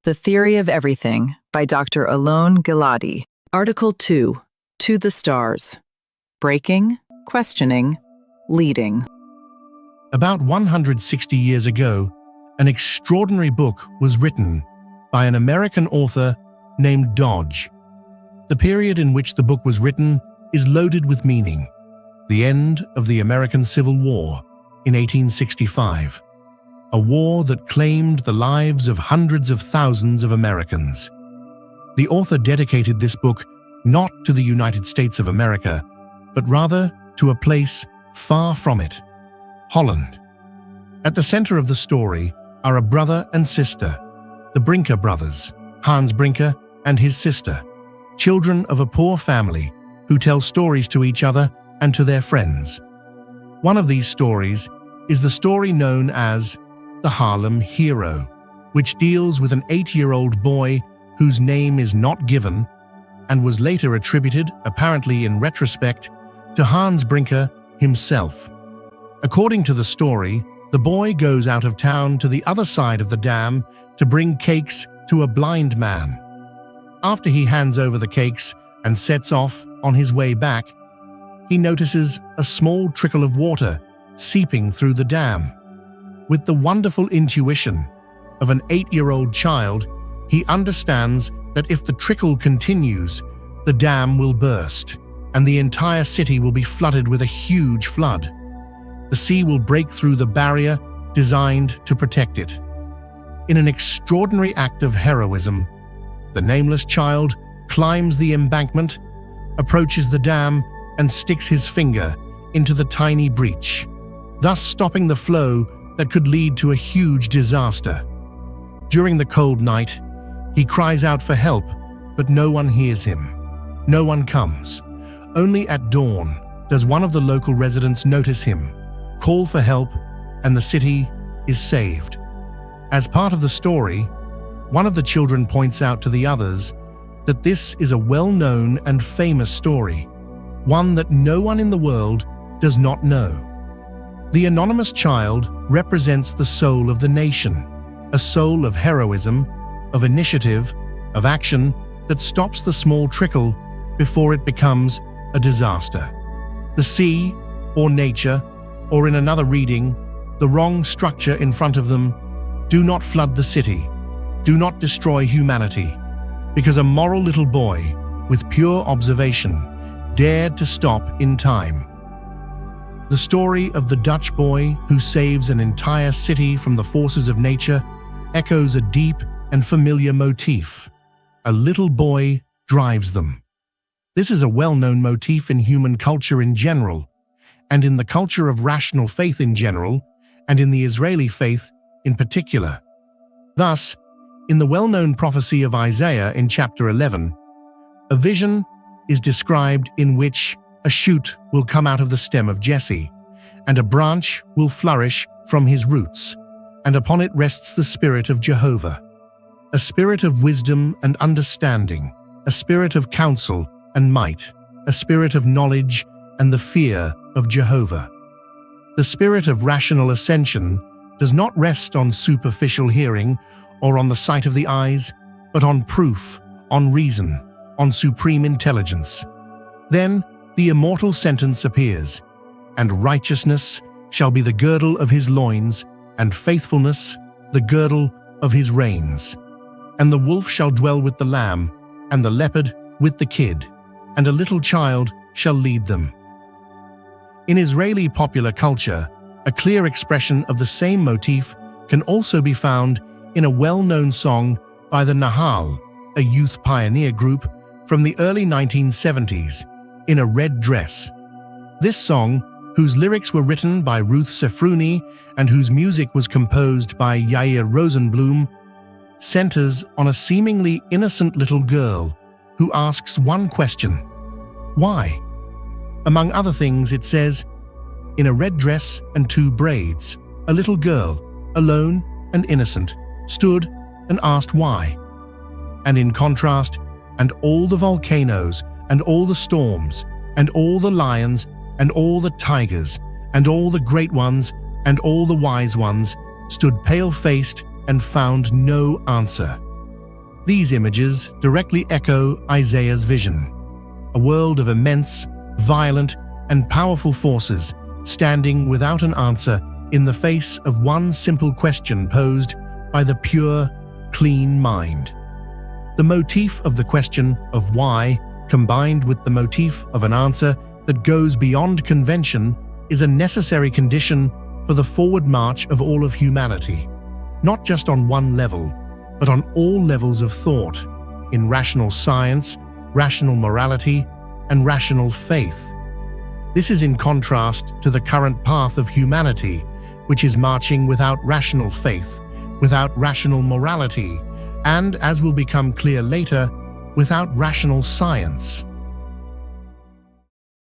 The Theory of Everything by Dr. Alon Giladi. Article 2. To the Stars. Breaking, Questioning, Leading. About 160 years ago, an extraordinary book was written by an American author named Dodge. The period in which the book was written is loaded with meaning. The end of the American Civil War in 1865. A war that claimed the lives of hundreds of thousands of Americans. The author dedicated this book not to the United States of America, but rather to a place far from it, Holland. At the center of the story are a brother and sister, the Brinker brothers, Hans Brinker and his sister, children of a poor family who tell stories to each other and to their friends. One of these stories is the story known as the Harlem Hero, which deals with an 8-year-old boy whose name is not given and was later attributed, apparently in retrospect, to Hans Brinker himself. According to the story, the boy goes out of town to the other side of the dam to bring cakes to a blind man. After he hands over the cakes and sets off on his way back, he notices a small trickle of water seeping through the dam. With the wonderful intuition of an 8-year-old child, he understands that if the trickle continues, the dam will burst, and the entire city will be flooded with a huge flood. The sea will break through the barrier designed to protect it. In an extraordinary act of heroism, the nameless child climbs the embankment, approaches the dam, and sticks his finger into the tiny breach, thus stopping the flow that could lead to a huge disaster. During the cold night, he cries out for help, but no one hears him. No one comes. Only at dawn does one of the local residents notice him, call for help, and the city is saved. As part of the story, one of the children points out to the others that this is a well-known and famous story, one that no one in the world does not know. The anonymous child represents the soul of the nation, a soul of heroism, of initiative, of action that stops the small trickle before it becomes a disaster. The sea, or nature, or in another reading, the wrong structure in front of them, do not flood the city, do not destroy humanity, because a moral little boy with pure observation dared to stop in time. The story of the Dutch boy who saves an entire city from the forces of nature echoes a deep and familiar motif. A little boy drives them. This is a well-known motif in human culture in general, and in the culture of rational faith in general, and in the Israeli faith in particular. Thus, in the well-known prophecy of Isaiah in chapter 11, a vision is described in which a shoot will come out of the stem of Jesse, and a branch will flourish from his roots, and upon it rests the Spirit of Jehovah, a spirit of wisdom and understanding, a spirit of counsel and might, a spirit of knowledge and the fear of Jehovah. The spirit of rational ascension does not rest on superficial hearing or on the sight of the eyes, but on proof, on reason, on supreme intelligence. Then the immortal sentence appears, and righteousness shall be the girdle of his loins, and faithfulness the girdle of his reins. And the wolf shall dwell with the lamb, and the leopard with the kid, and a little child shall lead them. In Israeli popular culture, a clear expression of the same motif can also be found in a well-known song by the Nahal, a youth pioneer group from the early 1970s, In a Red Dress. This song, whose lyrics were written by Ruth Sefruni and whose music was composed by Yair Rosenblum, centers on a seemingly innocent little girl who asks one question: why? Among other things, it says, "In a red dress and 2 braids, a little girl, alone and innocent, stood and asked why." And in contrast, and all the volcanoes, and all the storms, and all the lions, and all the tigers, and all the great ones, and all the wise ones, stood pale-faced and found no answer. These images directly echo Isaiah's vision, a world of immense, violent, and powerful forces standing without an answer in the face of one simple question posed by the pure, clean mind. The motif of the question of why, combined with the motif of an answer that goes beyond convention, is a necessary condition for the forward march of all of humanity, not just on one level, but on all levels of thought, in rational science, rational morality, and rational faith. This is in contrast to the current path of humanity, which is marching without rational faith, without rational morality, and, as will become clear later, without rational science.